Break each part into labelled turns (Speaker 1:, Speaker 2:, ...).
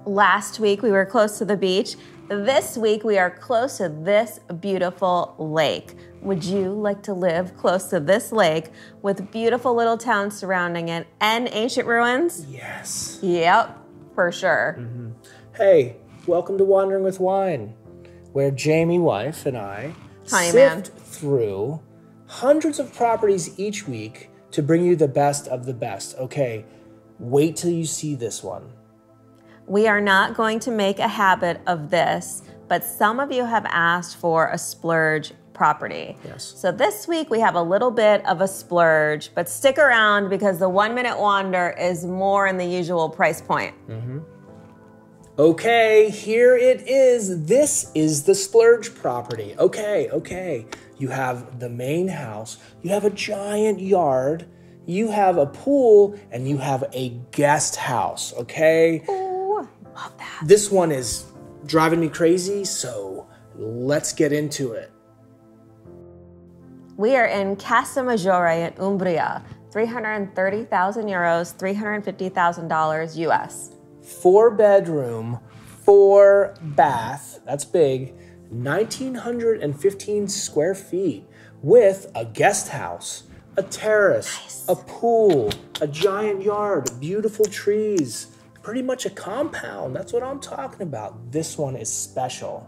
Speaker 1: Last week we were close to the beach. This week we are close to this beautiful lake. Would you like to live close to this lake with beautiful little towns surrounding it and ancient ruins?
Speaker 2: Yes.
Speaker 1: Yep, for sure.
Speaker 2: Mm-hmm. Hey, welcome to Wandering with Wine, where Jamie, wife, and I sift through hundreds of properties each week to bring you the best of the best. Okay, wait till you see this one.
Speaker 1: We are not going to make a habit of this, but some of you have asked for a splurge property.
Speaker 2: Yes.
Speaker 1: So this week we have a little bit of a splurge, but stick around because the 1 minute wander is more in the usual price point.
Speaker 2: Mm-hmm. Okay, here it is. This is the splurge property. Okay. You have the main house, you have a giant yard, you have a pool, and you have a guest house, okay?
Speaker 1: Ooh, love that.
Speaker 2: This one is driving me crazy, so let's get into it.
Speaker 1: We are in Casa Maggiore in Umbria, 330,000 euros, $350,000 US.
Speaker 2: 4-bedroom, 4-bath, that's big, 1,915 square feet with a guest house, a terrace, a pool, a giant yard, beautiful trees, pretty much a compound. That's what I'm talking about. This one is special.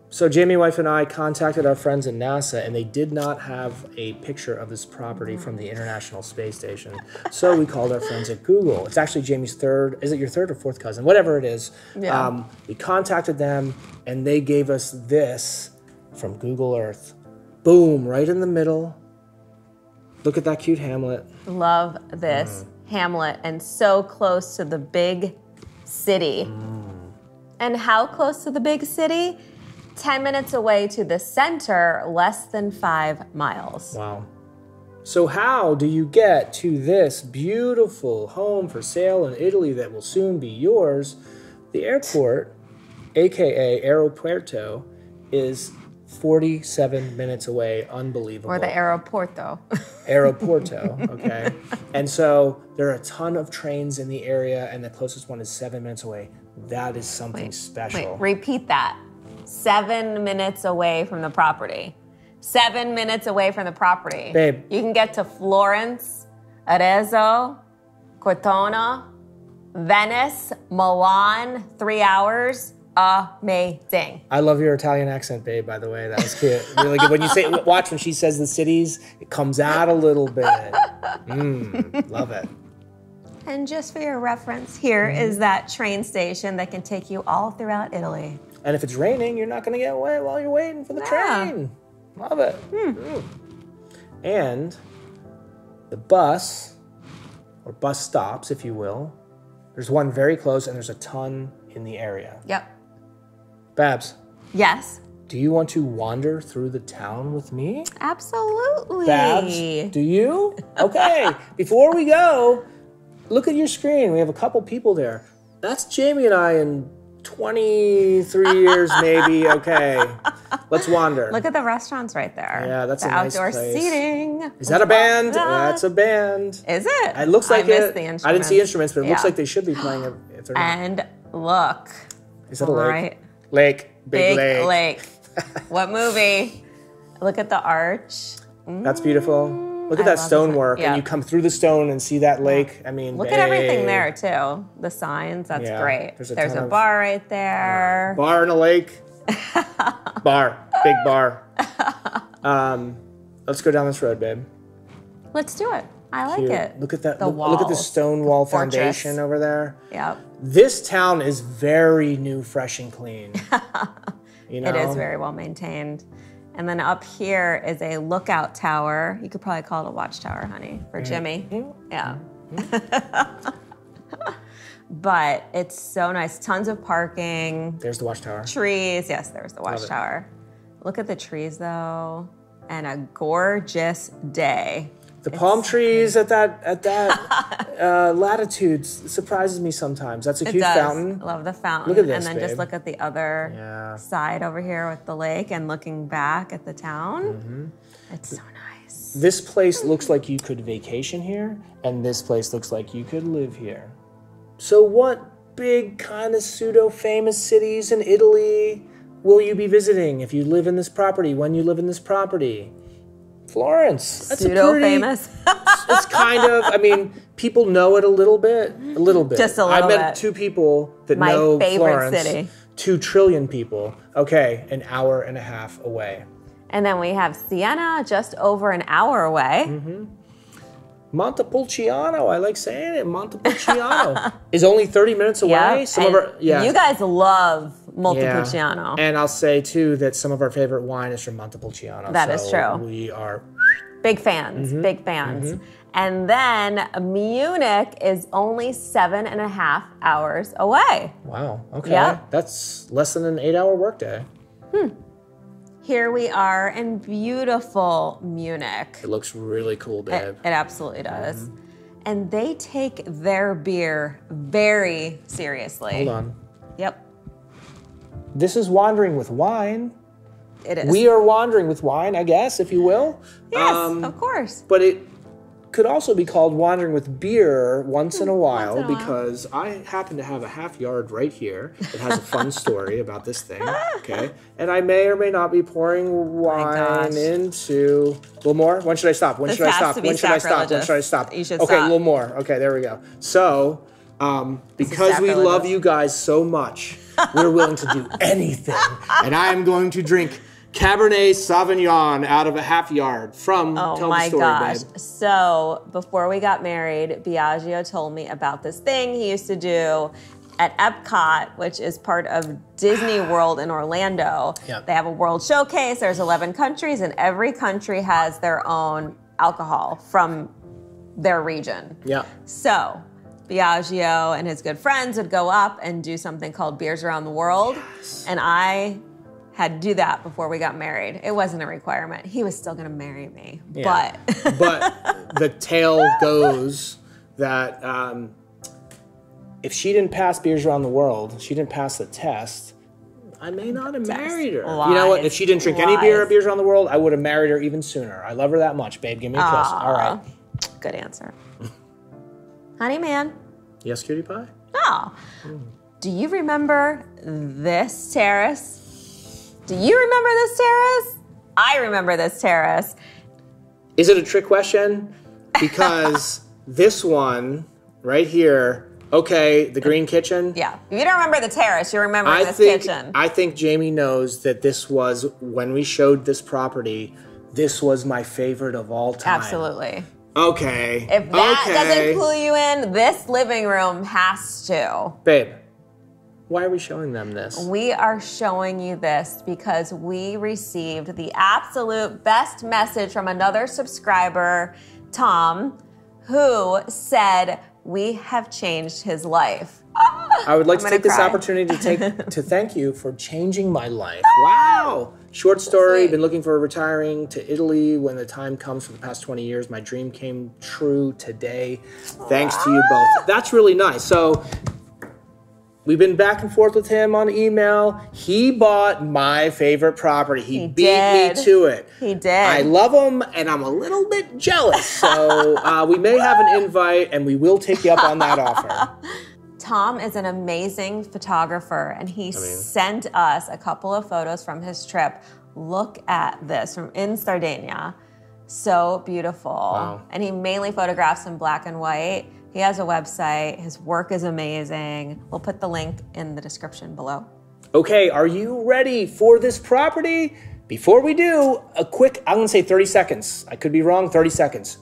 Speaker 2: So Jamie, wife, and I contacted our friends at NASA, and they did not have a picture of this property from the International Space Station. So we called our friends at Google. It's actually Jamie's third, is it your third or fourth cousin? Whatever it is.
Speaker 1: Yeah.
Speaker 2: We contacted them, and they gave us this from Google Earth. Boom, right in the middle. Look at that cute hamlet.
Speaker 1: Love this hamlet, and so close to the big city. And how close to the big city? 10 minutes away to the center, less than 5 miles.
Speaker 2: Wow. So how do you get to this beautiful home for sale in Italy that will soon be yours? The airport, aka Aeropuerto, is 47 minutes away. Unbelievable.
Speaker 1: Or the aeroporto.
Speaker 2: Aeroporto, okay. And so there are a ton of trains in the area, and the closest one is 7 minutes away. That is something special.
Speaker 1: Wait, repeat that. 7 minutes away from the property. 7 minutes away from the property.
Speaker 2: Babe.
Speaker 1: You can get to Florence, Arezzo, Cortona, Venice, Milan, 3 hours. Amazing.
Speaker 2: I love your Italian accent, babe, by the way. That was cute. Really good. When you say, watch when she says the cities, it comes out a little bit. Love it.
Speaker 1: And just for your reference, here is that train station that can take you all throughout Italy.
Speaker 2: And if it's raining, you're not going to get wet while you're waiting for the train. Love it. And the bus, or bus stops, if you will, there's one very close, and there's a ton in the area.
Speaker 1: Yep.
Speaker 2: Babs.
Speaker 1: Yes?
Speaker 2: Do you want to wander through the town with me?
Speaker 1: Absolutely.
Speaker 2: Babs, do you? Okay. Before we go, look at your screen. We have a couple people there. That's Jamie and I in 23 years, maybe. Okay. Let's wander.
Speaker 1: Look at the restaurants right there.
Speaker 2: Yeah, that's
Speaker 1: the
Speaker 2: a nice
Speaker 1: outdoor
Speaker 2: place.
Speaker 1: seating.
Speaker 2: Is that a band? That's a band.
Speaker 1: Is it?
Speaker 2: It looks like
Speaker 1: I missed the instruments.
Speaker 2: I didn't see instruments, but it looks like they should be playing it if they're not.
Speaker 1: And look.
Speaker 2: Is that a lake?
Speaker 1: Right.
Speaker 2: Lake. Big
Speaker 1: lake. What movie? Look at the arch.
Speaker 2: That's beautiful. Look at that stonework, and you come through the stone and see that lake. I mean,
Speaker 1: look at everything there too. The signs, that's great. There's a bar right there.
Speaker 2: Bar in a lake. Bar, big bar. Let's go down this road, babe.
Speaker 1: Let's do it. I like it.
Speaker 2: Look at that.
Speaker 1: The
Speaker 2: look at the stone wall
Speaker 1: fortress.
Speaker 2: foundation over there.
Speaker 1: Yep.
Speaker 2: This town is very new, fresh, and clean. You know?
Speaker 1: It is very well maintained. And then up here is a lookout tower. You could probably call it a watchtower, honey, for Jimmy. Yeah. But it's so nice. Tons of parking.
Speaker 2: There's the watchtower.
Speaker 1: Trees. Yes, there's the watchtower. Look at the trees, though. And a gorgeous day.
Speaker 2: The palm trees at that latitude surprises me sometimes. That's a cute fountain.
Speaker 1: I love the fountain.
Speaker 2: Look at this,
Speaker 1: and then just look at the other side over here with the lake and looking back at the town. It's so nice.
Speaker 2: This place looks like you could vacation here, and this place looks like you could live here. So what big kind of pseudo-famous cities in Italy will you be visiting if you live in this property, when you live in this property? Florence. That's
Speaker 1: pseudo-famous.
Speaker 2: It's kind of, I mean, people know it a little bit.
Speaker 1: Just a little bit.
Speaker 2: I met 2 people that know
Speaker 1: My favorite
Speaker 2: Florence.
Speaker 1: city.
Speaker 2: 2 trillion people. Okay, an hour and a half away.
Speaker 1: And then we have Siena, just over an hour away.
Speaker 2: Montepulciano, I like saying it. Montepulciano is only 30 minutes away.
Speaker 1: Yep. You guys love Montepulciano.
Speaker 2: Yeah. And I'll say too that some of our favorite wine is from Montepulciano.
Speaker 1: That is true.
Speaker 2: We are
Speaker 1: big fans. Big fans. And then Munich is only 7.5 hours away.
Speaker 2: Wow. Okay.
Speaker 1: Yep.
Speaker 2: That's less than an 8-hour workday.
Speaker 1: Here we are in beautiful Munich.
Speaker 2: It looks really cool, babe.
Speaker 1: It absolutely does. And they take their beer very seriously.
Speaker 2: Hold on.
Speaker 1: Yep.
Speaker 2: This is Wandering with Wine.
Speaker 1: It is.
Speaker 2: We are wandering with wine, I guess, if you will.
Speaker 1: Yes, of course.
Speaker 2: But it could also be called Wandering with Beer once in a while, because I happen to have a half yard right here that has a fun story about this thing, okay? And I may or may not be pouring wine into... A little more? When should I stop? When should I stop? When should I stop? When should I stop?
Speaker 1: You should
Speaker 2: okay,
Speaker 1: stop.
Speaker 2: A little more. Okay, there we go. So, because we love you guys so much, we're willing to do anything. And I am going to drink Cabernet Sauvignon out of a half yard from Tell the Story, babe.
Speaker 1: So before we got married, Biaggio told me about this thing he used to do at Epcot, which is part of Disney World in Orlando.
Speaker 2: Yep.
Speaker 1: They have a world showcase. There's 11 countries, and every country has their own alcohol from their region.
Speaker 2: Yeah.
Speaker 1: So Biaggio and his good friends would go up and do something called Beers Around the World.
Speaker 2: Yes.
Speaker 1: And I had to do that before we got married. It wasn't a requirement. He was still going to marry me.
Speaker 2: Yeah. But the tale goes that if she didn't pass Beers Around the World, she didn't pass the test, I may not have married her.
Speaker 1: Lies.
Speaker 2: You know what? If she didn't drink any beer at Beers Around the World, I would have married her even sooner. I love her that much, babe. Give me a kiss. All right.
Speaker 1: Good answer. Honey man.
Speaker 2: Yes, cutie pie?
Speaker 1: Oh. Do you remember this terrace? Do you remember this terrace? I remember this terrace.
Speaker 2: Is it a trick question? Because this one right here, okay, the green kitchen.
Speaker 1: Yeah. If you don't remember the terrace, you remember this kitchen.
Speaker 2: I think Jamie knows that this was, when we showed this property, this was my favorite of all time.
Speaker 1: Absolutely.
Speaker 2: Okay.
Speaker 1: If that doesn't clue you in, this living room has to.
Speaker 2: Babe, why are we showing them this?
Speaker 1: We are showing you this because we received the absolute best message from another subscriber, Tom, who said, we have changed his life.
Speaker 2: I would like to take this
Speaker 1: cry.
Speaker 2: opportunity to thank you for changing my life. Wow. Short story,
Speaker 1: Sweet.
Speaker 2: been looking for retiring to Italy when the time comes for the past 20 years. My dream came true today. Thanks to you both. That's really nice. So we've been back and forth with him on email. He bought my favorite property. He beat me to it.
Speaker 1: He did.
Speaker 2: I love him, and I'm a little bit jealous. So we may have an invite, and we will take you up on that offer.
Speaker 1: Tom is an amazing photographer, and he sent us a couple of photos from his trip. Look at this from in Sardinia. So beautiful.
Speaker 2: Wow.
Speaker 1: And he mainly photographs in black and white. He has a website. His work is amazing. We'll put the link in the description below.
Speaker 2: Okay, are you ready for this property? Before we do, a quick, I'm gonna say 30 seconds. I could be wrong, 30 seconds.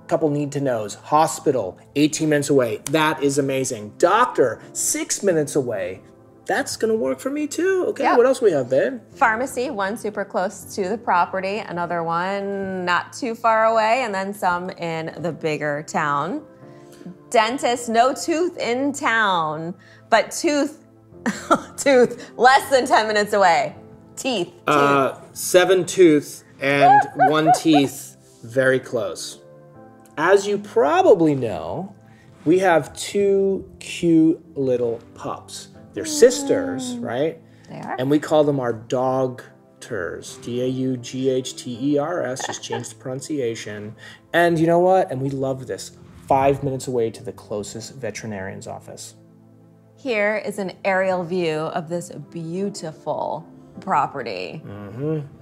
Speaker 2: Couple need to knows. Hospital, 18 minutes away. That is amazing. Doctor, 6 minutes away. That's gonna work for me too. Okay,
Speaker 1: Yep.
Speaker 2: What else we have, babe?
Speaker 1: Pharmacy, one super close to the property, another one not too far away, and then some in the bigger town. Dentist, no tooth in town, but tooth less than 10 minutes away. Teeth.
Speaker 2: 7 tooth and 1 teeth very close. As you probably know, we have 2 cute little pups. They're sisters, right?
Speaker 1: They are.
Speaker 2: And we call them our dog-ters. D-A-U-G-H-T-E-R-S. Just change the pronunciation. And you know what? And we love this. 5 minutes away to the closest veterinarian's office.
Speaker 1: Here is an aerial view of this beautiful property.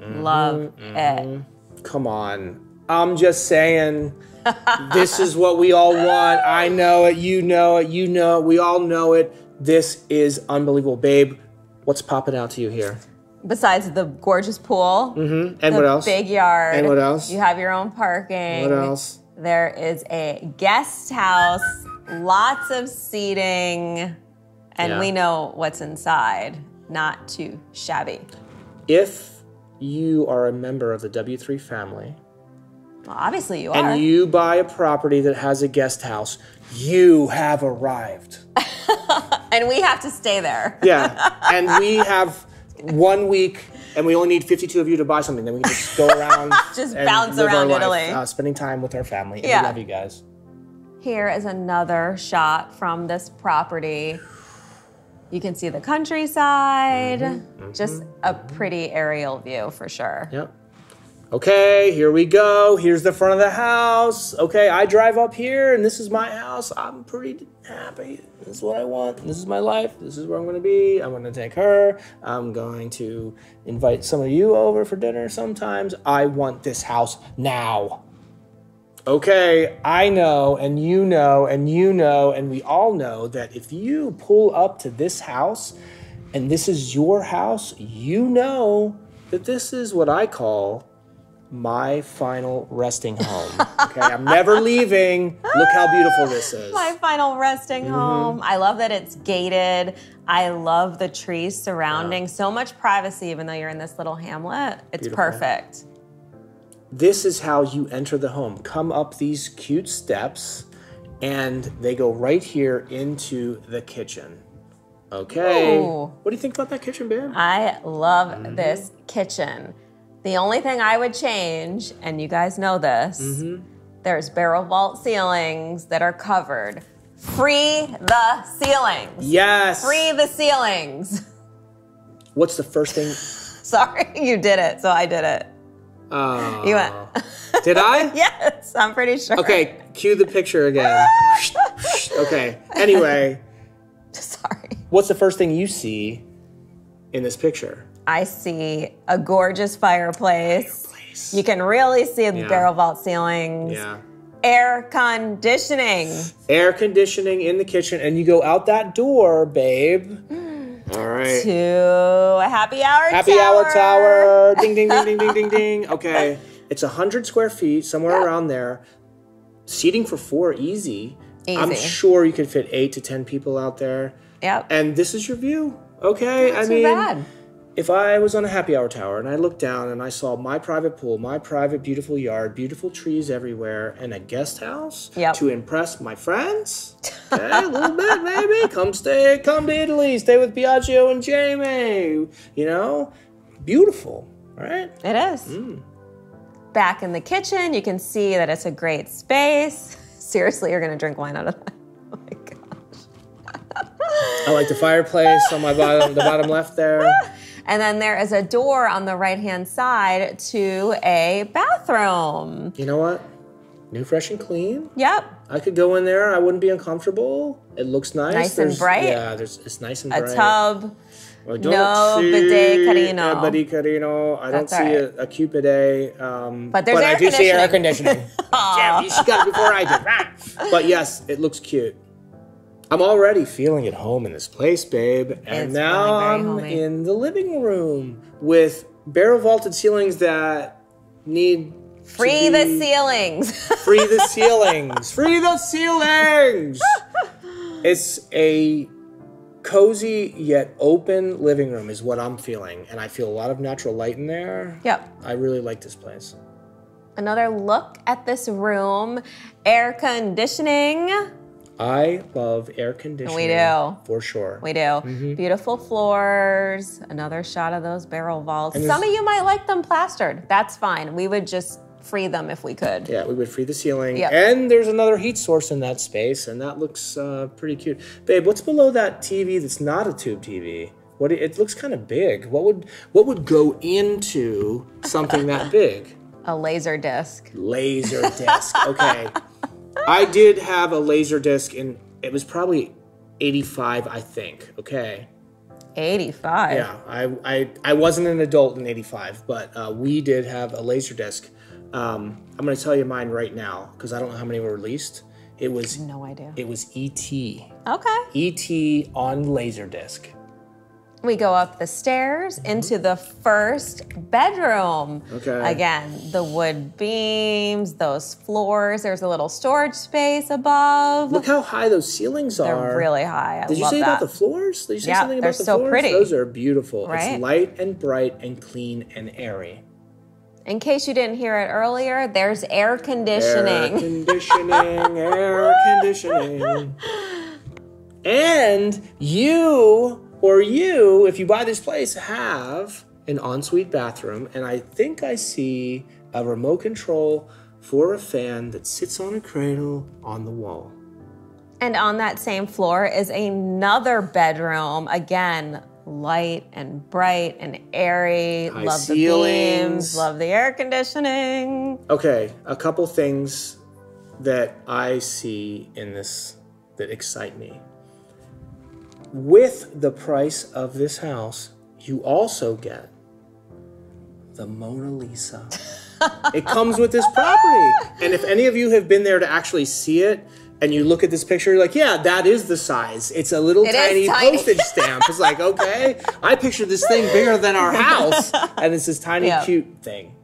Speaker 1: Love it.
Speaker 2: Come on. I'm just saying, this is what we all want. I know it, you know it, you know it, we all know it. This is unbelievable. Babe, what's popping out to you here?
Speaker 1: Besides the gorgeous pool.
Speaker 2: And what else?
Speaker 1: Big yard.
Speaker 2: And what else?
Speaker 1: You have your own parking.
Speaker 2: What else?
Speaker 1: There is a guest house, lots of seating, and we know what's inside. Not too shabby.
Speaker 2: If you are a member of the W3 family,
Speaker 1: Well, obviously you are.
Speaker 2: and you buy a property that has a guest house, you have arrived.
Speaker 1: And we have to stay there.
Speaker 2: Yeah, and we have 1 week, and we only need 52 of you to buy something. Then we can just go around,
Speaker 1: Just
Speaker 2: and
Speaker 1: bounce
Speaker 2: live
Speaker 1: around
Speaker 2: our life,
Speaker 1: Italy.
Speaker 2: spending time with our family. And
Speaker 1: Yeah.
Speaker 2: we love you guys.
Speaker 1: Here is another shot from this property. You can see the countryside. Just a pretty aerial view for sure.
Speaker 2: Yep. Okay, here we go. Here's the front of the house. Okay, I drive up here, and this is my house. I'm pretty happy. This is what I want. This is my life. This is where I'm going to be. I'm going to take her. I'm going to invite some of you over for dinner sometimes. I want this house now. Okay, I know, and you know, and you know, and we all know that if you pull up to this house, and this is your house, you know that this is what I call my final resting home. Okay, I'm never leaving. Look how beautiful this is.
Speaker 1: My final resting home. I love that it's gated. I love the trees surrounding. So much privacy, even though you're in this little hamlet. It's
Speaker 2: Beautiful.
Speaker 1: perfect.
Speaker 2: This is how you enter the home. Come up these cute steps, and they go right here into the kitchen. Okay.
Speaker 1: Ooh.
Speaker 2: What do you think about that kitchen, babe?
Speaker 1: I love this kitchen. The only thing I would change, and you guys know this, there's barrel vault ceilings that are covered. Free the ceilings.
Speaker 2: Yes.
Speaker 1: Free the ceilings.
Speaker 2: What's the first thing?
Speaker 1: Sorry, you did it, so I did it. You went.
Speaker 2: Did I?
Speaker 1: Yes, I'm pretty sure.
Speaker 2: Okay, cue the picture again. Okay, anyway.
Speaker 1: Sorry.
Speaker 2: What's the first thing you see in this picture?
Speaker 1: I see a gorgeous fireplace. You can really see the barrel vault ceilings.
Speaker 2: Yeah.
Speaker 1: Air conditioning.
Speaker 2: Air conditioning in the kitchen, and you go out that door, babe. All right.
Speaker 1: To a happy hour
Speaker 2: Happy hour tower. Ding, ding, ding, ding, ding, ding, ding. Okay. It's 100 square feet, somewhere around there. Seating for 4, easy. I'm sure you could fit 8 to 10 people out there.
Speaker 1: Yep.
Speaker 2: And this is your view. Okay.
Speaker 1: Not too bad.
Speaker 2: If I was on a happy hour tower and I looked down and I saw my private pool, my private beautiful yard, beautiful trees everywhere, and a guest house to impress my friends, okay, a little bit maybe, come to Italy, stay with Biaggio and Jaime, you know, beautiful, right?
Speaker 1: It is. Back in the kitchen, you can see that it's a great space. Seriously, you're going to drink wine out of that. Oh my gosh.
Speaker 2: I like the fireplace on my the bottom left there.
Speaker 1: And then there is a door on the right-hand side to a bathroom.
Speaker 2: You know what? New, fresh, and clean.
Speaker 1: Yep.
Speaker 2: I could go in there. I wouldn't be uncomfortable. It looks nice.
Speaker 1: Nice and bright.
Speaker 2: Yeah, it's nice and bright.
Speaker 1: A tub.
Speaker 2: I
Speaker 1: No bidet carino.
Speaker 2: Bidet carino. I don't see a cute bidet.
Speaker 1: But there's air
Speaker 2: I do see air
Speaker 1: conditioning.
Speaker 2: conditioning. Yeah, you got it before I did. But yes, it looks cute. I'm already feeling at home in this place, babe. And
Speaker 1: It's
Speaker 2: now
Speaker 1: feeling very
Speaker 2: I'm
Speaker 1: homey.
Speaker 2: in the living room with barrel vaulted ceilings that need
Speaker 1: Free the ceilings.
Speaker 2: Free the ceilings. Free the ceilings. It's a cozy yet open living room is what I'm feeling. And I feel a lot of natural light in there.
Speaker 1: Yep.
Speaker 2: I really like this place.
Speaker 1: Another look at this room. Air conditioning.
Speaker 2: I love air conditioning.
Speaker 1: We do.
Speaker 2: For sure.
Speaker 1: We do. Beautiful floors. Another shot of those barrel vaults.
Speaker 2: And
Speaker 1: Some of you might like them plastered. That's fine. We would just free them if we could.
Speaker 2: Yeah, we would free the ceiling.
Speaker 1: Yep.
Speaker 2: And there's another heat source in that space, and that looks pretty cute. Babe, what's below that TV that's not a tube TV? It looks kind of big. What would go into something that big?
Speaker 1: A laser disc.
Speaker 2: Laser disc. Okay. I did have a laser disc, and it was probably 85, I think. Okay.
Speaker 1: 85.
Speaker 2: Yeah, I wasn't an adult in 85, but we did have a Laserdisc. I'm going to tell you mine right now because I don't know how many were released. It was
Speaker 1: No idea.
Speaker 2: It was E.T.
Speaker 1: Okay.
Speaker 2: E.T. on Laserdisc.
Speaker 1: We go up the stairs into the first bedroom.
Speaker 2: Okay.
Speaker 1: Again, the wood beams, those floors. There's a little storage space above.
Speaker 2: Look how high those ceilings are.
Speaker 1: They're really high. I
Speaker 2: Did you
Speaker 1: love
Speaker 2: say
Speaker 1: that.
Speaker 2: about the floors? Did you say
Speaker 1: Yeah,
Speaker 2: something
Speaker 1: they're
Speaker 2: about the
Speaker 1: so
Speaker 2: floors?
Speaker 1: pretty.
Speaker 2: Those are beautiful.
Speaker 1: Right?
Speaker 2: It's light and bright and clean and airy.
Speaker 1: In case you didn't hear it earlier, there's air conditioning.
Speaker 2: Air conditioning, air conditioning. And you, if you buy this place, have an ensuite bathroom. And I think I see a remote control for a fan that sits on a cradle on the wall.
Speaker 1: And on that same floor is another bedroom. Again, light and bright and airy.
Speaker 2: High
Speaker 1: love
Speaker 2: ceilings.
Speaker 1: the beams. Love the air conditioning.
Speaker 2: Okay, a couple things that I see in this that excite me. With the price of this house, you also get the Mona Lisa. It comes with this property. And if any of you have been there to actually see it, and you look at this picture, you're like, yeah, that is the size. It's a little tiny postage stamp. It's like, okay, I pictured this thing bigger than our house. And it's this tiny, cute thing.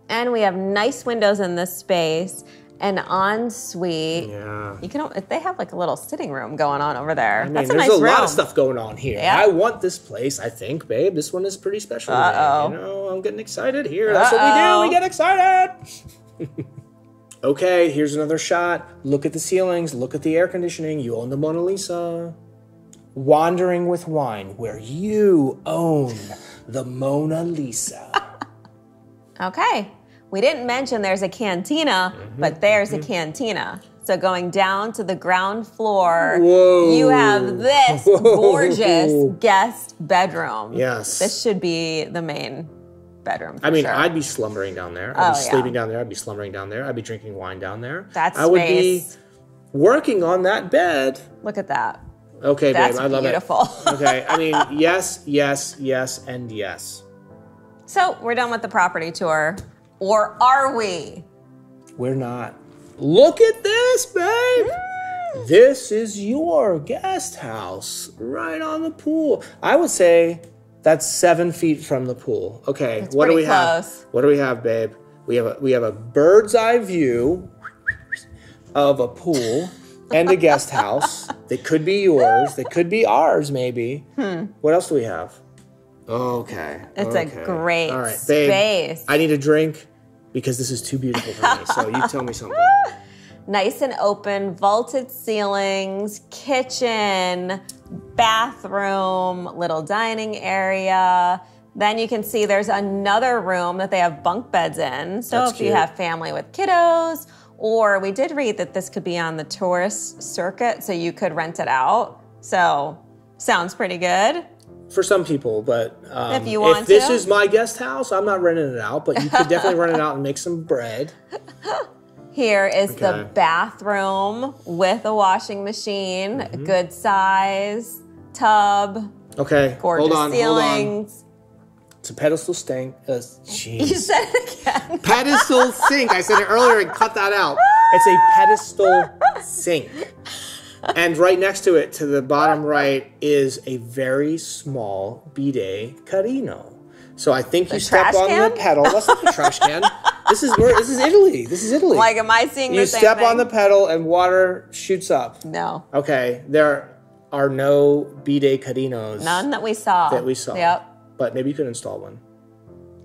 Speaker 1: And we have nice windows in this space. An ensuite.
Speaker 2: Yeah.
Speaker 1: You can. They have like a little sitting room going on over there.
Speaker 2: I mean,
Speaker 1: That's a
Speaker 2: there's
Speaker 1: nice
Speaker 2: a
Speaker 1: room.
Speaker 2: lot of stuff going on here.
Speaker 1: Yeah.
Speaker 2: I want this place, I think, babe. This one is pretty special.
Speaker 1: Uh-oh.
Speaker 2: You know, I'm getting excited here. That's what we do. We get excited. Okay, here's another shot. Look at the ceilings. Look at the air conditioning. You own the Mona Lisa. Wandering with Wine, where you own the Mona Lisa.
Speaker 1: Okay. We didn't mention there's a cantina, but there's a cantina. So going down to the ground floor, you have this gorgeous guest bedroom.
Speaker 2: Yes.
Speaker 1: This should be the main bedroom.
Speaker 2: I mean,
Speaker 1: sure.
Speaker 2: I'd be slumbering down there. I'd be sleeping down there. I'd be slumbering down there. I'd be drinking wine down there.
Speaker 1: That's
Speaker 2: I would
Speaker 1: space.
Speaker 2: be working on that bed.
Speaker 1: Look at that.
Speaker 2: Okay,
Speaker 1: That's
Speaker 2: babe, I love
Speaker 1: beautiful.
Speaker 2: it. Okay, I mean, yes, yes, yes, and yes.
Speaker 1: So we're done with the property tour. Or are we?
Speaker 2: We're not. Look at this, babe. This is your guest house right on the pool. I would say that's 7 feet from the pool. Okay,
Speaker 1: That's
Speaker 2: what do we
Speaker 1: pretty
Speaker 2: have?
Speaker 1: close.
Speaker 2: What do we have, babe? We have a bird's eye view of a pool and a guest house that could be yours, that could be ours, maybe. What else do we have? Okay.
Speaker 1: It's a great
Speaker 2: All right, babe,
Speaker 1: space.
Speaker 2: I need a drink because this is too beautiful for me. So you tell me something.
Speaker 1: Nice and open, vaulted ceilings, kitchen, bathroom, little dining area. Then you can see there's another room that they have bunk beds in. So
Speaker 2: That's
Speaker 1: if you
Speaker 2: cute.
Speaker 1: have family with kiddos, or we did read that this could be on the tourist circuit, so you could rent it out. So sounds pretty good.
Speaker 2: For some people, but
Speaker 1: If you want
Speaker 2: if this
Speaker 1: to.
Speaker 2: is my guest house, I'm not renting it out, but you could definitely rent it out and make some bread.
Speaker 1: Here is
Speaker 2: Okay.
Speaker 1: the bathroom with a washing machine, a good size, tub,
Speaker 2: Okay,
Speaker 1: gorgeous
Speaker 2: hold on.
Speaker 1: ceilings.
Speaker 2: It's a pedestal sink.
Speaker 1: You
Speaker 2: Jeez.
Speaker 1: said it again.
Speaker 2: Pedestal sink. I said it earlier and cut that out. It's a pedestal sink. And right next to it, to the bottom right, is a very small bidet carino. So I think you step
Speaker 1: trash
Speaker 2: on
Speaker 1: can?
Speaker 2: the pedal. That's not the trash can. This is Italy. This is Italy.
Speaker 1: Like, am I seeing
Speaker 2: You
Speaker 1: the same
Speaker 2: step
Speaker 1: thing?
Speaker 2: on the pedal and water shoots up.
Speaker 1: No,
Speaker 2: Okay, there are no bidet carinos
Speaker 1: none that we saw.
Speaker 2: that we saw.
Speaker 1: Yep.
Speaker 2: But maybe you could install one.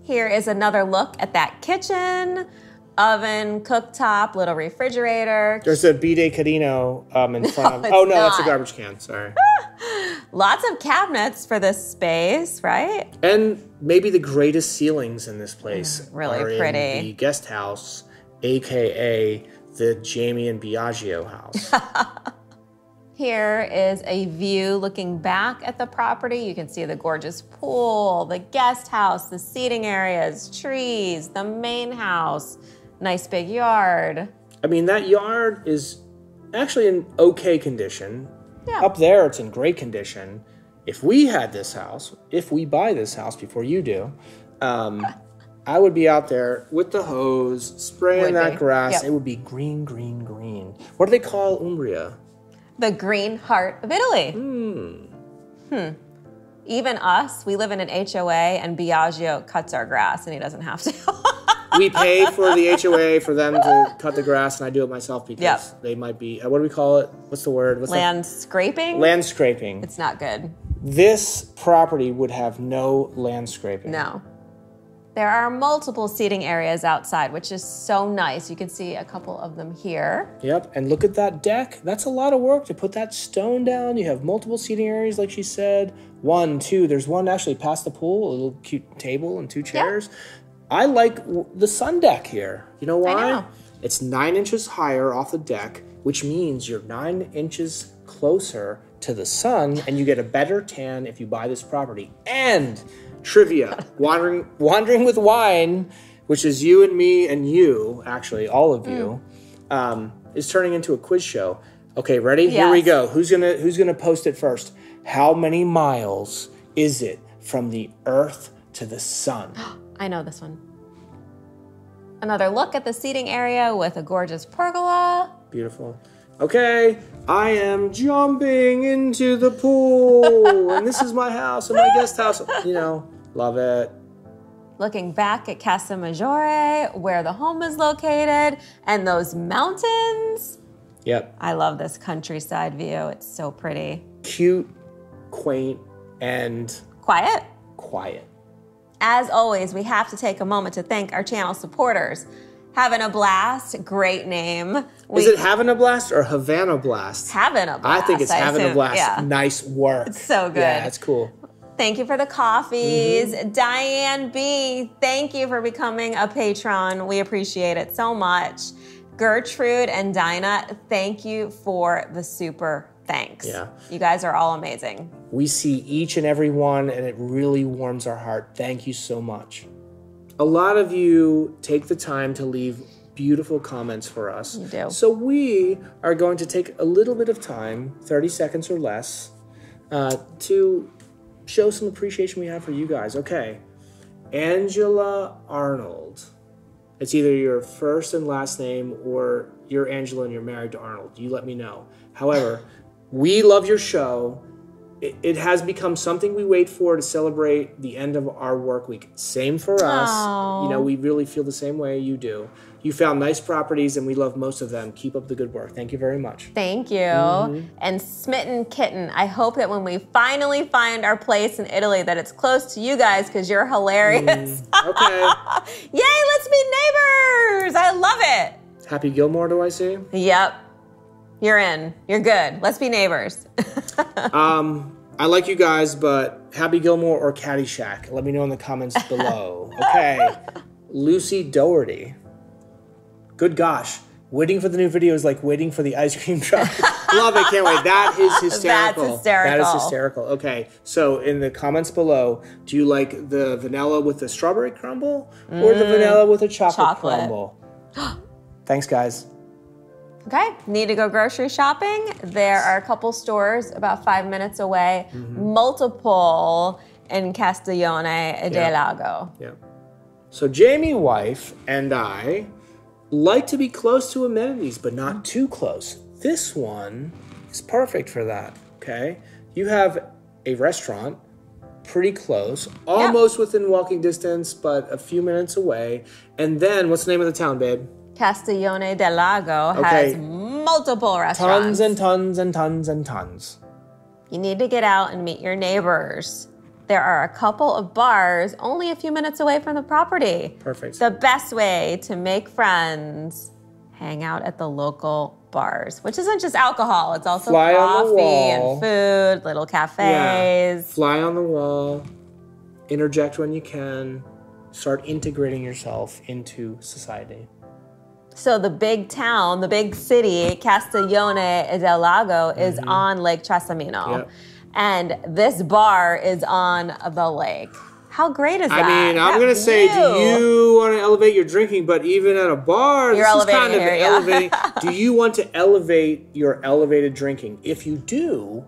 Speaker 1: Here is another look at that kitchen, oven, cooktop, little refrigerator.
Speaker 2: There's a bidet carino in front of.
Speaker 1: it's
Speaker 2: Oh no, that's a
Speaker 1: not.
Speaker 2: garbage can. Sorry.
Speaker 1: Lots of cabinets for this space, right?
Speaker 2: And maybe the greatest ceilings in this place
Speaker 1: Really
Speaker 2: are
Speaker 1: pretty.
Speaker 2: in the guest house, aka the Jaime and Biaggio house.
Speaker 1: Here is a view looking back at the property. You can see the gorgeous pool, the guest house, the seating areas, trees, the main house, nice big yard.
Speaker 2: I mean, that yard is actually in okay condition.
Speaker 1: Yeah.
Speaker 2: Up there, it's in great condition. If we had this house, if we buy this house before you do, I would be out there with the hose, spraying that grass.
Speaker 1: Yep.
Speaker 2: It would be green, green, green. What do they call Umbria?
Speaker 1: The green heart of Italy. Even us, we live in an HOA, and Biaggio cuts our grass, and he doesn't have to.
Speaker 2: We pay for the HOA for them to cut the grass, and I do it myself because they might be, what do we call it? What's the word?
Speaker 1: Land scraping?
Speaker 2: Land scraping.
Speaker 1: It's not good.
Speaker 2: This property would have no land scraping.
Speaker 1: No. There are multiple seating areas outside, which is so nice. You can see a couple of them here.
Speaker 2: Yep, and look at that deck. That's a lot of work to put that stone down. You have multiple seating areas, like she said. 1, 2, there's one actually past the pool, a little cute table and 2 chairs. Yeah. I like the sun deck here. You know why?
Speaker 1: I know.
Speaker 2: It's 9 inches higher off the deck, which means you're 9 inches closer to the sun, and you get a better tan if you buy this property. And trivia, wandering with wine, which is you and me and you, actually, all of you, is turning into a quiz show. Okay, ready?
Speaker 1: Yes.
Speaker 2: Here we go. Who's gonna post it first? How many miles is it from the Earth to the sun?
Speaker 1: I know this one. Another look at the seating area with a gorgeous pergola.
Speaker 2: Beautiful. Okay, I am jumping into the pool, and this is my house and my guest house. You know, love it.
Speaker 1: Looking back at Casa Maggiore, where the home is located, and those mountains.
Speaker 2: Yep.
Speaker 1: I love this countryside view. It's so pretty.
Speaker 2: Cute, quaint, and
Speaker 1: quiet. As always, we have to take a moment to thank our channel supporters. Having a Blast, great name.
Speaker 2: Is it Having a Blast or Havana Blast?
Speaker 1: Having a Blast.
Speaker 2: I think it's Having a Blast.
Speaker 1: Yeah.
Speaker 2: Nice work.
Speaker 1: It's so good.
Speaker 2: Yeah, it's cool.
Speaker 1: Thank you for the coffees. Diane B., thank you for becoming a patron. We appreciate it so much. Gertrude and Dinah, thank you for the super thanks.
Speaker 2: Yeah.
Speaker 1: You guys are all amazing.
Speaker 2: We see each and every one, and it really warms our heart. Thank you so much. A lot of you take the time to leave beautiful comments for us.
Speaker 1: You do.
Speaker 2: So we are going to take a little bit of time, 30 seconds or less, to show some appreciation we have for you guys. Okay. Angela Arnold. It's either your first and last name or you're Angela and you're married to Arnold. You let me know. However, we love your show. It has become something we wait for to celebrate the end of our work week. Same for us.
Speaker 1: Aww.
Speaker 2: You know, we really feel the same way you do. You found nice properties and we love most of them. Keep up the good work. Thank you very much.
Speaker 1: Thank you. And Smitten Kitten, I hope that when we finally find our place in Italy that it's close to you guys because you're hilarious.
Speaker 2: Okay.
Speaker 1: Yay, let's be neighbors. I love it.
Speaker 2: Happy Gilmore, do I see?
Speaker 1: Yep. You're in. You're good. Let's be neighbors.
Speaker 2: I like you guys, but Happy Gilmore or Caddyshack? Let me know in the comments below. Okay. Lucy Doherty. Good gosh. Waiting for the new video is like waiting for the ice cream truck. Love it. Can't wait. That is hysterical.
Speaker 1: That's hysterical.
Speaker 2: That is hysterical. Okay. So in the comments below, do you like the vanilla with the strawberry crumble or the vanilla with a chocolate crumble? Thanks, guys.
Speaker 1: Okay, need to go grocery shopping? There are a couple stores about 5 minutes away, multiple in Castiglione del Lago.
Speaker 2: Yeah. So Jamie wife and I like to be close to amenities, but not too close. This one is perfect for that, okay? You have a restaurant pretty close, almost within walking distance, but a few minutes away. And then, what's the name of the town, babe?
Speaker 1: Castiglione del Lago has multiple restaurants.
Speaker 2: Tons and tons and tons and tons.
Speaker 1: You need to get out and meet your neighbors. There are a couple of bars only a few minutes away from the property.
Speaker 2: Perfect.
Speaker 1: The best way to make friends, hang out at the local bars, which isn't just alcohol. It's also coffee and food, little cafes.
Speaker 2: Yeah. Fly on the wall. Interject when you can. Start integrating yourself into society.
Speaker 1: So the big town, the big city, Castiglione del Lago, is on Lake Trasimeno.
Speaker 2: Yep.
Speaker 1: And this bar is on the lake. How great is that?
Speaker 2: I mean, I'm going to say, do you want to elevate your drinking? But even at a bar,
Speaker 1: You're
Speaker 2: this is kind of elevating.
Speaker 1: Yeah.
Speaker 2: Do you want to elevate your elevated drinking? If you do,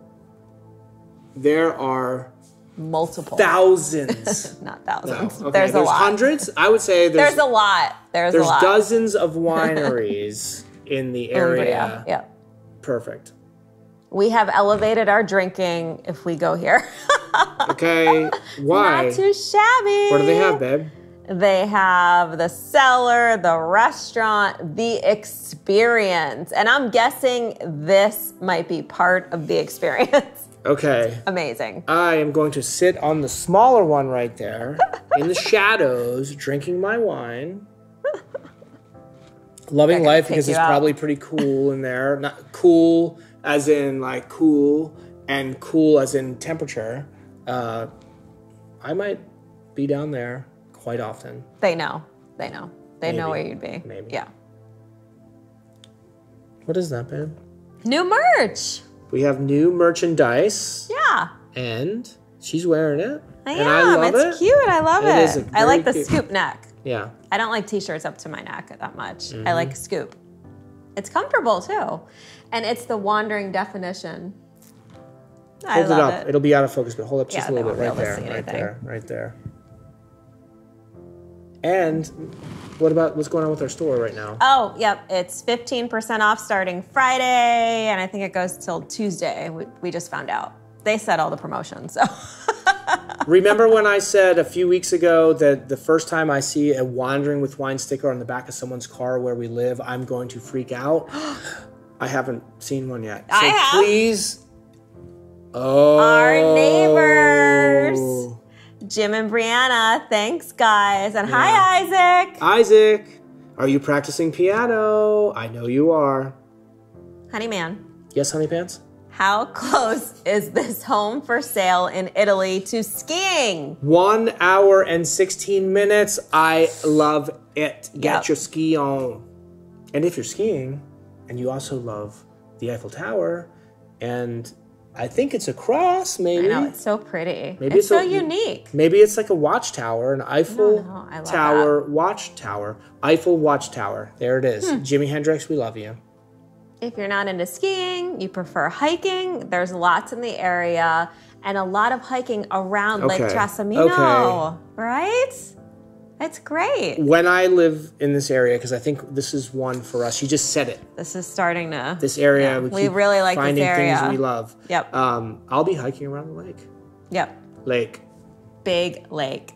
Speaker 2: there are
Speaker 1: multiple
Speaker 2: thousands.
Speaker 1: Not thousands.
Speaker 2: No. Okay. There's
Speaker 1: a lot.
Speaker 2: Hundreds. I would say there's
Speaker 1: a lot. There's a lot.
Speaker 2: Dozens of wineries in the area.
Speaker 1: Umbria. Yeah.
Speaker 2: Perfect.
Speaker 1: We have elevated our drinking if we go here.
Speaker 2: Okay. Why?
Speaker 1: Not too shabby.
Speaker 2: What do they have, babe?
Speaker 1: They have the cellar, the restaurant, the experience. And I'm guessing this might be part of the experience.
Speaker 2: Okay.
Speaker 1: Amazing.
Speaker 2: I am going to sit on the smaller one right there in the shadows, drinking my wine. Loving life because it's probably pretty cool in there. Not cool as in like cool and cool as in temperature. I might be down there quite often.
Speaker 1: They know. They know. They know where you'd be.
Speaker 2: Maybe.
Speaker 1: Yeah.
Speaker 2: What is that, babe?
Speaker 1: New merch.
Speaker 2: We have new merchandise.
Speaker 1: Yeah.
Speaker 2: And she's wearing it.
Speaker 1: I am.
Speaker 2: And I love
Speaker 1: it's cute. I love it. I like the scoop neck.
Speaker 2: Yeah.
Speaker 1: I don't like t-shirts up to my neck that much. I like scoop. It's comfortable too. And it's the wandering definition. I love
Speaker 2: hold it up. It'll be out of focus, but hold up just a little bit. Right there. Right there. Right there. And what about what's going on with our store right now?
Speaker 1: Oh, yep. It's 15% off starting Friday, and I think it goes till Tuesday. We just found out. They set all the promotions, so.
Speaker 2: Remember when I said a few weeks ago that the first time I see a Wandering with Wine sticker on the back of someone's car where we live, I'm going to freak out? I haven't seen one yet. So
Speaker 1: I have.
Speaker 2: Please. Oh.
Speaker 1: Our neighbors. Jim and Brianna. Thanks, guys. And hi, Isaac.
Speaker 2: Isaac, are you practicing piano? I know you are.
Speaker 1: Honey man.
Speaker 2: Yes, honey pants?
Speaker 1: How close is this home for sale in Italy to skiing?
Speaker 2: 1 hour and 16 minutes. I love it. Get your ski on. And if you're skiing and you also love the Eiffel Tower, and I think it's a cross, maybe.
Speaker 1: I know, it's so pretty.
Speaker 2: Maybe
Speaker 1: it's so unique.
Speaker 2: Maybe it's like a watchtower, an Eiffel Tower watchtower. Eiffel watchtower. There it is. Jimi Hendrix, we love you.
Speaker 1: If you're not into skiing, you prefer hiking, there's lots in the area and a lot of hiking around Lake Trasimeno, right? It's great.
Speaker 2: When I live in this area, because I think this is one for us, you just said it.
Speaker 1: This is starting to...
Speaker 2: This area,
Speaker 1: we really like this area.
Speaker 2: Finding things we love.
Speaker 1: Yep.
Speaker 2: I'll be hiking around the lake.
Speaker 1: Yep.
Speaker 2: Lake.
Speaker 1: Big lake.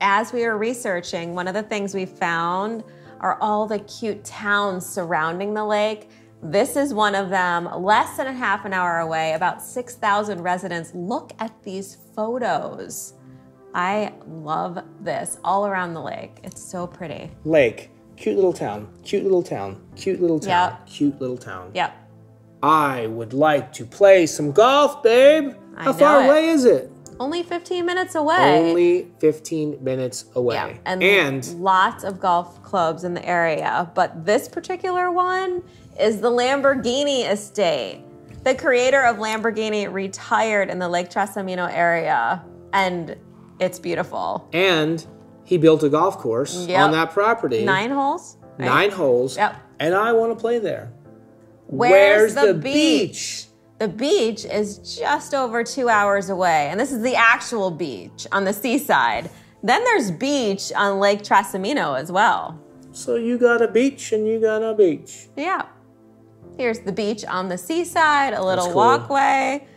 Speaker 1: As we were researching, one of the things we found are all the cute towns surrounding the lake. This is one of them, less than a half an hour away, about 6,000 residents. Look at these photos. I love this, all around the lake. It's so pretty.
Speaker 2: Lake, cute little town, cute little town, cute little town, cute little town.
Speaker 1: Yep.
Speaker 2: I would like to play some golf, babe. How far away is it?
Speaker 1: Only 15 minutes away.
Speaker 2: Only 15 minutes away.
Speaker 1: Yeah, and lots of golf clubs in the area. But this particular one is the Lamborghini estate. The creator of Lamborghini retired in the Lake Trasimeno area, and it's beautiful.
Speaker 2: And he built a golf course on that property.
Speaker 1: 9 holes?
Speaker 2: Right? 9 holes.
Speaker 1: Yep.
Speaker 2: And I want to play there.
Speaker 1: Where's the beach? The beach is just over 2 hours away, and this is the actual beach on the seaside. Then there's beach on Lake Trasimeno as well.
Speaker 2: So you got a beach and you got a beach.
Speaker 1: Yeah. Here's the beach on the seaside, a little walkway.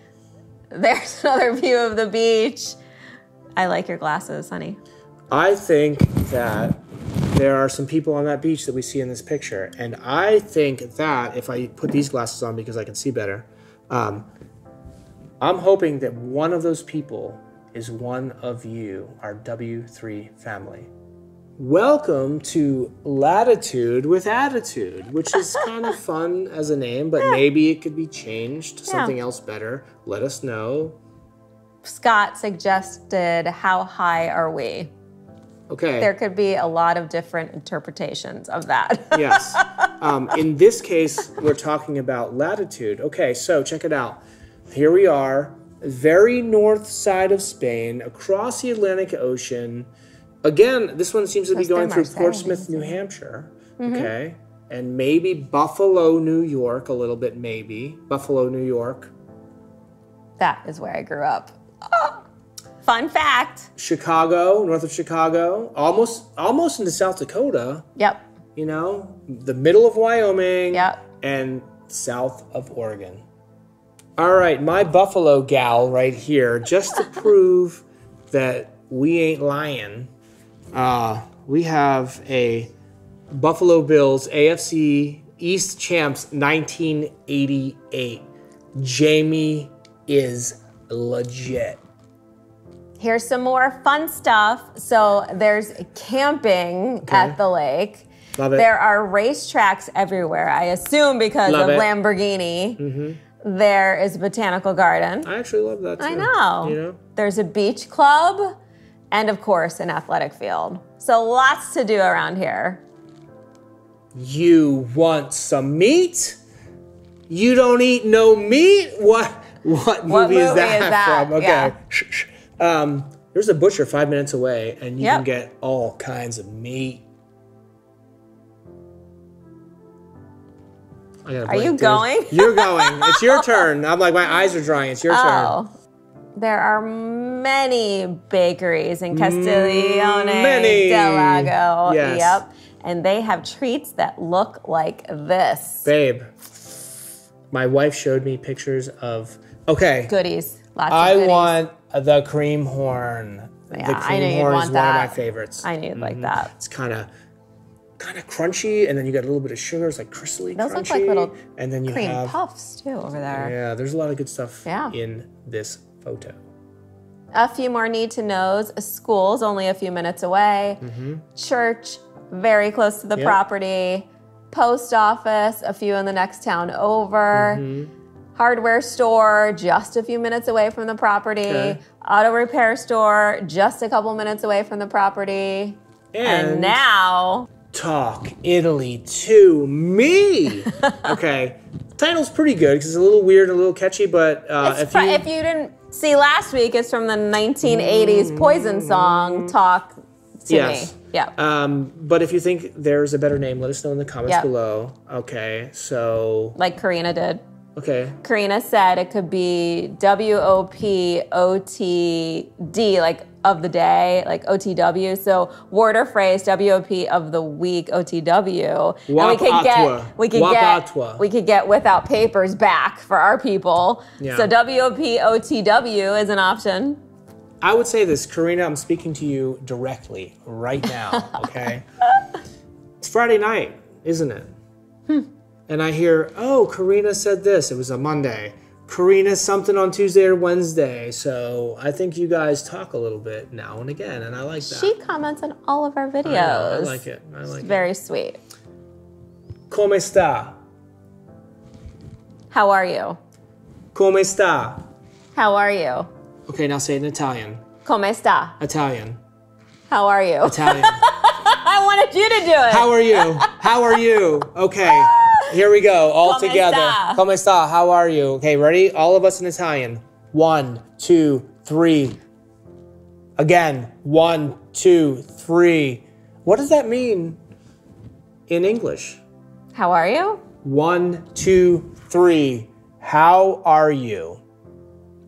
Speaker 1: There's another view of the beach. I like your glasses, honey. I
Speaker 2: think that there are some people on that beach that we see in this picture, and I think that if I put these glasses on because I can see better, I'm hoping that one of those people is one of you, our W3 family. Welcome to Latitude with Attitude, which is kind of fun as a name, but maybe it could be changed to something else better. Let us know.
Speaker 1: Scott suggested, how high are we?
Speaker 2: Okay.
Speaker 1: There could be a lot of different interpretations of that.
Speaker 2: Yes. In this case, we're talking about latitude. Okay, so check it out. Here we are. very north side of Spain, across the Atlantic Ocean. Again, this one seems to be going through Portsmouth, New Hampshire. Okay. And maybe Buffalo, New York, a little bit maybe. Buffalo, New York.
Speaker 1: That is where I grew up. Oh, fun fact.
Speaker 2: Chicago, north of Chicago. Almost into South Dakota.
Speaker 1: Yep.
Speaker 2: You know, the middle of Wyoming.
Speaker 1: Yep.
Speaker 2: And south of Oregon. All right, my Buffalo gal right here, just to prove that we ain't lying, we have a Buffalo Bills AFC East champs 1988. Jamie is legit.
Speaker 1: Here's some more fun stuff. So there's camping at the lake.
Speaker 2: Love it.
Speaker 1: There are racetracks everywhere, I assume because of Lamborghini. There is a botanical garden.
Speaker 2: I actually love that too.
Speaker 1: I know.
Speaker 2: You know?
Speaker 1: There's a beach club and, of course, an athletic field. So lots to do around here.
Speaker 2: You want some meat? You don't eat no meat? What movie is that from? Okay. Yeah. There's a butcher 5 minutes away, and you can get all kinds of meat.
Speaker 1: Are you going?
Speaker 2: You're going. It's your turn. I'm like, my eyes are drying. It's your turn.
Speaker 1: There are many bakeries in Castiglione del Lago.
Speaker 2: Yes.
Speaker 1: Yep. And they have treats that look like this.
Speaker 2: Babe, my wife showed me pictures of,
Speaker 1: goodies. Lots of goodies.
Speaker 2: I want the cream horn.
Speaker 1: Yeah,
Speaker 2: the cream horn is one of my favorites.
Speaker 1: I knew you'd like that.
Speaker 2: It's kind of crunchy, and then you got a little bit of sugar. It's like crystally
Speaker 1: Those
Speaker 2: crunchy.
Speaker 1: look like little
Speaker 2: and then you
Speaker 1: cream
Speaker 2: have
Speaker 1: puffs too over there.
Speaker 2: Yeah, there's a lot of good stuff in this photo.
Speaker 1: A few more need to knows. School's only a few minutes away. Church, very close to the property. Post office, a few in the next town over. Hardware store, just a few minutes away from the property. Auto repair store, just a couple minutes away from the property. And now...
Speaker 2: Talk Italy to me. Title's pretty good because it's a little weird and a little catchy, but if
Speaker 1: you didn't see last week, it's from the 1980s Poison song, Talk to Me. Yeah.
Speaker 2: But if you think there's a better name, let us know in the comments below. Okay, so...
Speaker 1: Like Karina did.
Speaker 2: Okay.
Speaker 1: Karina said it could be WOPOTD, like of the day, like OTW. So word or phrase, WOP of the week, OTW. And we could get without papers back for our people. Yeah. So WOP OTW is an option.
Speaker 2: I would say this, Karina, I'm speaking to you directly right now, okay? It's Friday night, isn't it? And I hear, oh, Karina said this. It was a Monday. Karina something on Tuesday or Wednesday. So I think you guys talk a little bit now and again, and I like that.
Speaker 1: She comments on all of our videos.
Speaker 2: I like it. I like it.
Speaker 1: Very sweet.
Speaker 2: Come sta?
Speaker 1: How are you?
Speaker 2: Come sta?
Speaker 1: How are you?
Speaker 2: Okay, now say it in Italian.
Speaker 1: Come sta?
Speaker 2: Italian.
Speaker 1: How are you?
Speaker 2: Italian.
Speaker 1: I wanted you to do it.
Speaker 2: How are you? How are you? Okay. Here we go, all
Speaker 1: Come
Speaker 2: together.
Speaker 1: sta?
Speaker 2: Come sta? How are you? Okay, ready? All of us in Italian. 1, 2, 3. Again. 1, 2, 3. What does that mean in English?
Speaker 1: How are you?
Speaker 2: 1, 2, 3. How are you?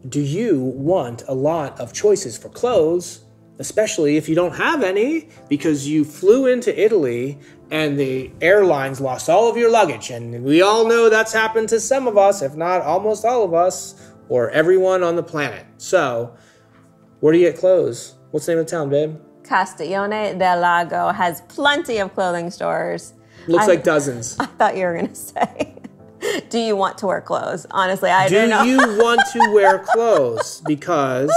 Speaker 2: Do you want a lot of choices for clothes? Especially if you don't have any because you flew into Italy and the airlines lost all of your luggage. And we all know that's happened to some of us, if not almost all of us, or everyone on the planet. So, where do you get clothes? What's the name of the town, babe?
Speaker 1: Castiglione del Lago has plenty of clothing stores.
Speaker 2: Looks like dozens.
Speaker 1: I thought you were going to say, do you want to wear clothes? Honestly, I don't know.
Speaker 2: Do you want to wear clothes? Because...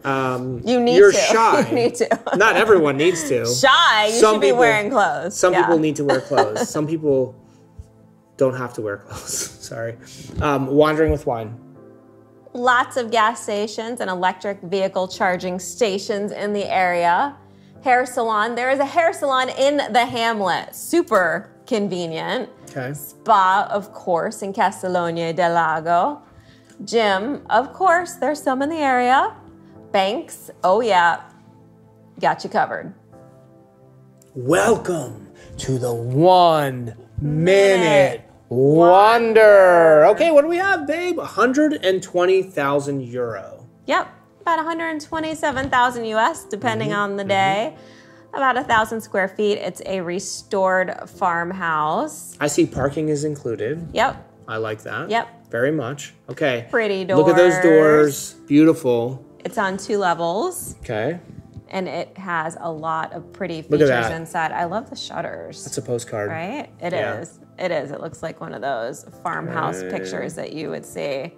Speaker 1: you're
Speaker 2: shy.
Speaker 1: You need to.
Speaker 2: Not everyone needs to.
Speaker 1: Shy. You should be wearing clothes.
Speaker 2: Some people need to wear clothes. Some people don't have to wear clothes. Sorry. Wandering with wine.
Speaker 1: Lots of gas stations and electric vehicle charging stations in the area. Hair salon. There is a hair salon in the hamlet. Super convenient.
Speaker 2: Okay.
Speaker 1: Spa, of course, in Castiglione del Lago. Gym, of course, there's some in the area. Banks, oh yeah, got you covered.
Speaker 2: Welcome to the 1 minute wonder. Okay, what do we have, babe? 120,000 euro.
Speaker 1: Yep, about 127,000 US, depending on the day. About 1,000 square feet. It's a restored farmhouse.
Speaker 2: I see parking is included.
Speaker 1: Yep.
Speaker 2: I like that.
Speaker 1: Yep.
Speaker 2: Very much. Okay.
Speaker 1: Pretty doors.
Speaker 2: Look at those doors. Beautiful.
Speaker 1: It's on 2 levels.
Speaker 2: Okay.
Speaker 1: And it has a lot of pretty features inside. I love the shutters.
Speaker 2: That's a postcard.
Speaker 1: Right? It is. It is. It looks like one of those farmhouse pictures that you would see.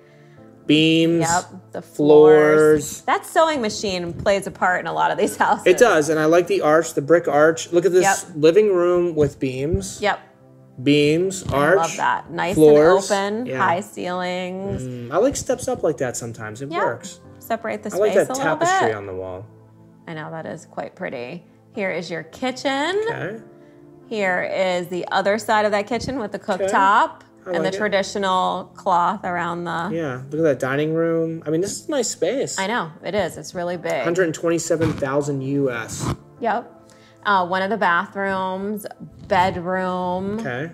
Speaker 2: Beams.
Speaker 1: Yep. The floors. That sewing machine plays a part in a lot of these houses.
Speaker 2: It does. And I like the arch, the brick arch. Look at this living room with beams.
Speaker 1: Yep.
Speaker 2: Beams, arch.
Speaker 1: I love that. Nice
Speaker 2: floors.
Speaker 1: and open, high ceilings.
Speaker 2: I like steps up like that sometimes. It works.
Speaker 1: Separate the space
Speaker 2: I like that
Speaker 1: a little
Speaker 2: tapestry
Speaker 1: bit.
Speaker 2: on the wall.
Speaker 1: I know, that is quite pretty. Here is your kitchen.
Speaker 2: Okay.
Speaker 1: Here is the other side of that kitchen with the cooktop and the traditional cloth around the...
Speaker 2: Yeah, look at that dining room. I mean, this is a nice space.
Speaker 1: I know, it is. It's really big.
Speaker 2: 127,000 US.
Speaker 1: Yep. One of the bathrooms, bedroom.
Speaker 2: Okay.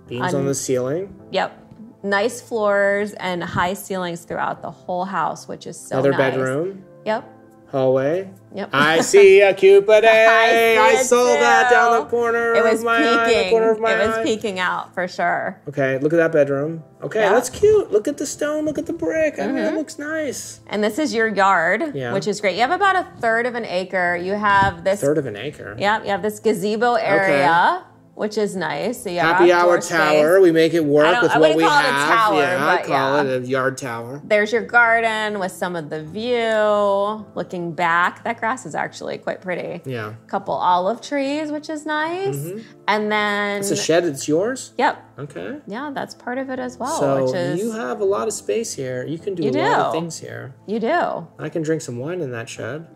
Speaker 2: Beams on the ceiling.
Speaker 1: Yep. Nice floors and high ceilings throughout the whole house, which is so
Speaker 2: Another
Speaker 1: nice.
Speaker 2: bedroom.
Speaker 1: Yep.
Speaker 2: Hallway.
Speaker 1: Yep.
Speaker 2: I see a Cupid. I saw that down the corner
Speaker 1: It was
Speaker 2: of my eye. The corner of my
Speaker 1: It was
Speaker 2: eye.
Speaker 1: peeking out for sure.
Speaker 2: Okay, look at that bedroom. Okay, that's cute. Look at the stone. Look at the brick. I mean, that looks nice.
Speaker 1: And this is your yard, which is great. You have about 1/3 of an acre. You have this...
Speaker 2: 1/3 of an acre.
Speaker 1: Yeah, you have this gazebo area, which is nice. So you have
Speaker 2: Happy hour
Speaker 1: outdoor
Speaker 2: tower.
Speaker 1: space.
Speaker 2: We make it work with
Speaker 1: I
Speaker 2: what we
Speaker 1: wouldn't call it a
Speaker 2: have.
Speaker 1: tower,
Speaker 2: I
Speaker 1: but
Speaker 2: call it a yard tower.
Speaker 1: There's your garden with some of the view. Looking back, that grass is actually quite pretty.
Speaker 2: Yeah.
Speaker 1: A couple olive trees, which is nice. And then...
Speaker 2: It's a shed. It's yours?
Speaker 1: Yep.
Speaker 2: Okay.
Speaker 1: Yeah, that's part of it as well.
Speaker 2: So
Speaker 1: which is,
Speaker 2: you have a lot of space here. You can do a lot of things here.
Speaker 1: You do.
Speaker 2: I can drink some wine in that shed.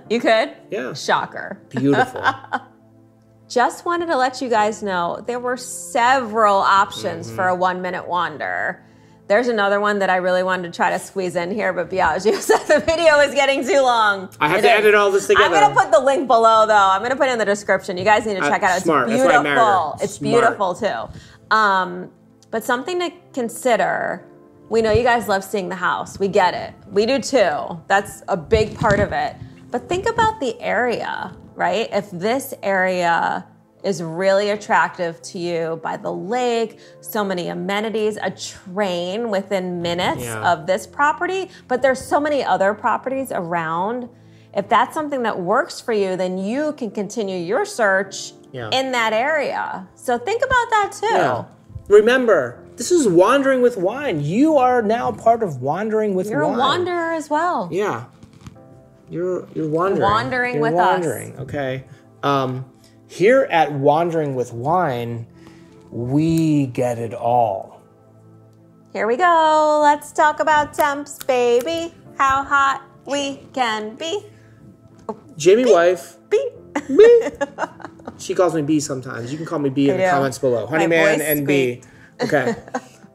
Speaker 1: You could?
Speaker 2: Yeah.
Speaker 1: Shocker.
Speaker 2: Beautiful.
Speaker 1: Just wanted to let you guys know there were several options for a 1 minute wander. There's another one that I really wanted to try to squeeze in here, but Biaggio said the video is getting too long.
Speaker 2: I have to edit all this together.
Speaker 1: I'm going to put the link below, though. I'm going to put it in the description. You guys need to check it out. It's
Speaker 2: smart.
Speaker 1: beautiful.
Speaker 2: That's why I married her.
Speaker 1: It's
Speaker 2: Smart.
Speaker 1: beautiful, too. But something to consider. We know you guys love seeing the house. We get it. We do, too. That's a big part of it. But think about the area, right? If this area is really attractive to you by the lake, so many amenities, a train within minutes of this property, but there's so many other properties around. If that's something that works for you, then you can continue your search in that area. So think about that too. Yeah.
Speaker 2: Remember, this is Wandering with Wine. You are now part of Wandering with Wine.
Speaker 1: You're a wanderer as well.
Speaker 2: Yeah. You're wandering.
Speaker 1: You're wandering with us.
Speaker 2: Okay. Here at Wandering with Wine, we get it all.
Speaker 1: Here we go. Let's talk about temps, baby. How hot we can be.
Speaker 2: Jamie wife.
Speaker 1: B.
Speaker 2: B. She calls me B sometimes. You can call me B in the comments below. Honeyman and B. Okay.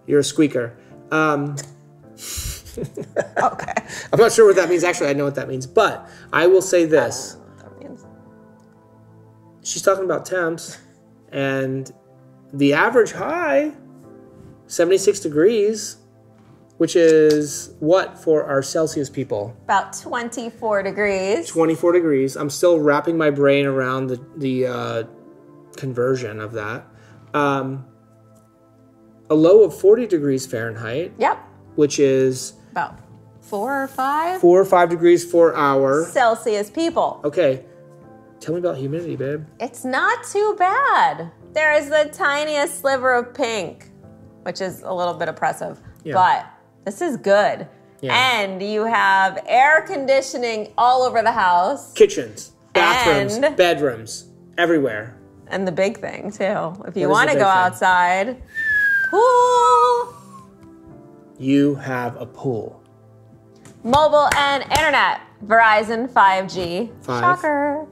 Speaker 2: You're a squeaker.
Speaker 1: Okay.
Speaker 2: I'm not sure what that means. Actually, I know what that means. But I will say this. She's talking about temps, and the average high, 76 degrees, which is what for our Celsius people?
Speaker 1: About 24 degrees.
Speaker 2: 24 degrees. I'm still wrapping my brain around the conversion of that. A low of 40 degrees Fahrenheit.
Speaker 1: Yep.
Speaker 2: Which is...
Speaker 1: about 4 or 5?
Speaker 2: 4 or 5 degrees for our...
Speaker 1: Celsius people.
Speaker 2: Okay. Tell me about humidity, babe.
Speaker 1: It's not too bad. There is the tiniest sliver of pink, which is a little bit oppressive. Yeah. But this is good. Yeah. And you have air conditioning all over the house.
Speaker 2: Kitchens, bathrooms, bedrooms, everywhere.
Speaker 1: And the big thing, too. If you want to go outside, pool.
Speaker 2: You have a pool.
Speaker 1: Mobile and internet. Verizon 5G.
Speaker 2: 5.
Speaker 1: Shocker.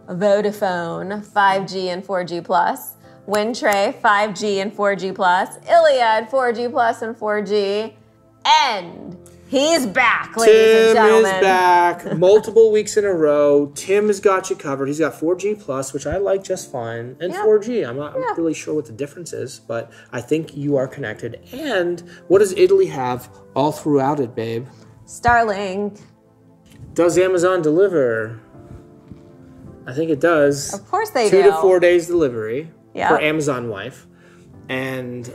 Speaker 1: Vodafone 5G and 4G plus. Windtray 5G and 4G plus. Iliad 4G plus and 4G. And he's back, ladies and gentlemen.
Speaker 2: Tim is back multiple weeks in a row. Tim has got you covered. He's got 4G Plus, which I like just fine, and 4G. I'm not really sure what the difference is, but I think you are connected. And what does Italy have all throughout it, babe?
Speaker 1: Starlink.
Speaker 2: Does Amazon deliver? I think it does.
Speaker 1: Of course they do.
Speaker 2: 2 to 4 days delivery for Amazon Wife. And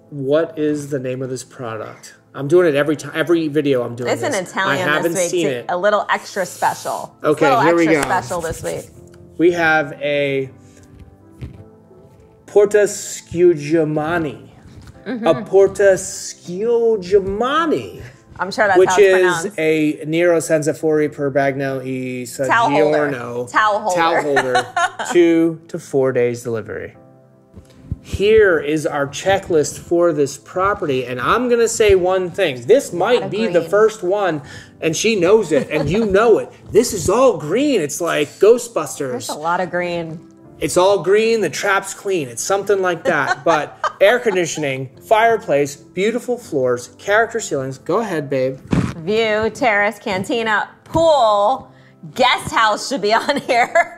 Speaker 2: what is the name of this product? I'm doing it every video I'm doing
Speaker 1: it's
Speaker 2: this.
Speaker 1: An Italian
Speaker 2: I haven't
Speaker 1: this week.
Speaker 2: seen it.
Speaker 1: A little extra special.
Speaker 2: Okay,
Speaker 1: here we go.
Speaker 2: Extra
Speaker 1: special this week.
Speaker 2: We have a Porta Schiuggiamani. A Porta Schiuggiamani.
Speaker 1: I'm sure that's
Speaker 2: which
Speaker 1: how it's
Speaker 2: is
Speaker 1: pronounced.
Speaker 2: a Nero senza fuori per bagno e soggiorno
Speaker 1: Towel holder.
Speaker 2: 2 to 4 days delivery. Here is our checklist for this property, and I'm going to say one thing. This might be the first one, and she knows it, and you know it. This is all green. It's like Ghostbusters.
Speaker 1: There's a lot of green.
Speaker 2: It's all green, the trap's clean. It's something like that. But air conditioning, fireplace, beautiful floors, character ceilings. Go ahead, babe.
Speaker 1: View, terrace, cantina, pool, guest house should be on here.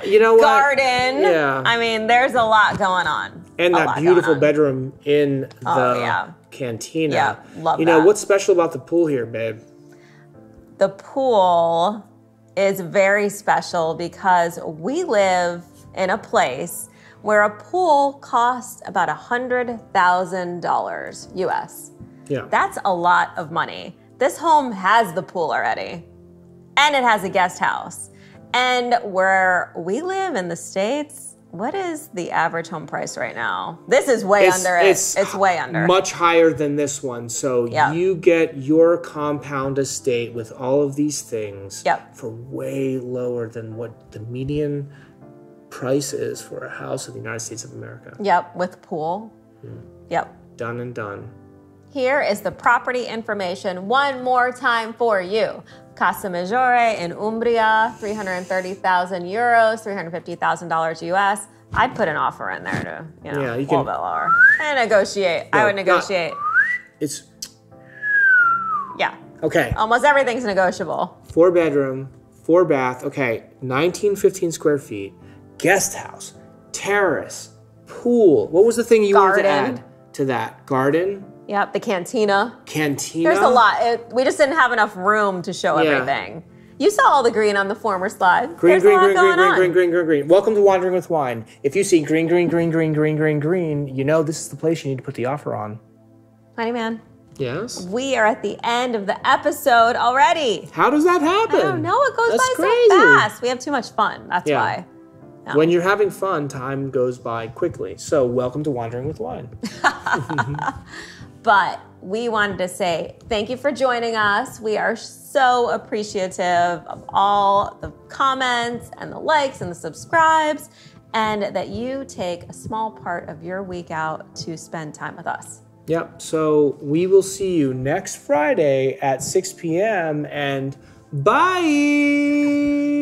Speaker 2: You know what?
Speaker 1: Garden.
Speaker 2: Yeah.
Speaker 1: I mean, there's a lot going on.
Speaker 2: And that beautiful bedroom in the cantina.
Speaker 1: Yeah, love that.
Speaker 2: You know, what's special about the pool here, babe?
Speaker 1: The pool is very special because we live in a place where a pool costs about $100,000 US.
Speaker 2: Yeah.
Speaker 1: That's a lot of money. This home has the pool already, and it has a guest house. And where we live in the States, what is the average home price right now? This is way under it. It's way under.
Speaker 2: Much higher than this one. So you get your compound estate with all of these things for way lower than what the median price is for a house in the United States of America.
Speaker 1: Yep, with pool. Yep.
Speaker 2: Done and done.
Speaker 1: Here is the property information one more time for you. Casa Maggiore in Umbria, 330,000 euros, $350,000 US. I'd put an offer in there to, you know, a little bit lower. And negotiate. I would negotiate. Okay. Almost everything's negotiable.
Speaker 2: 4 bedroom, 4 bath. Okay. 1915 square feet. Guest house, terrace, pool. What was the thing you wanted to add to that? Garden?
Speaker 1: Yep, the cantina.
Speaker 2: Cantina?
Speaker 1: There's a lot. We just didn't have enough room to show everything. You saw all the green on the former slide.
Speaker 2: Green. Welcome to Wandering with Wine. If you see green, you know this is the place you need to put the offer on.
Speaker 1: Honey man.
Speaker 2: Yes?
Speaker 1: We are at the end of the episode already.
Speaker 2: How does that happen?
Speaker 1: I don't know. It goes by so fast. We have too much fun. That's why. No.
Speaker 2: When you're having fun, time goes by quickly. So welcome to Wandering with Wine.
Speaker 1: But we wanted to say thank you for joining us. We are so appreciative of all the comments and the likes and the subscribes, and that you take a small part of your week out to spend time with us.
Speaker 2: Yep. So we will see you next Friday at 6 p.m. and bye.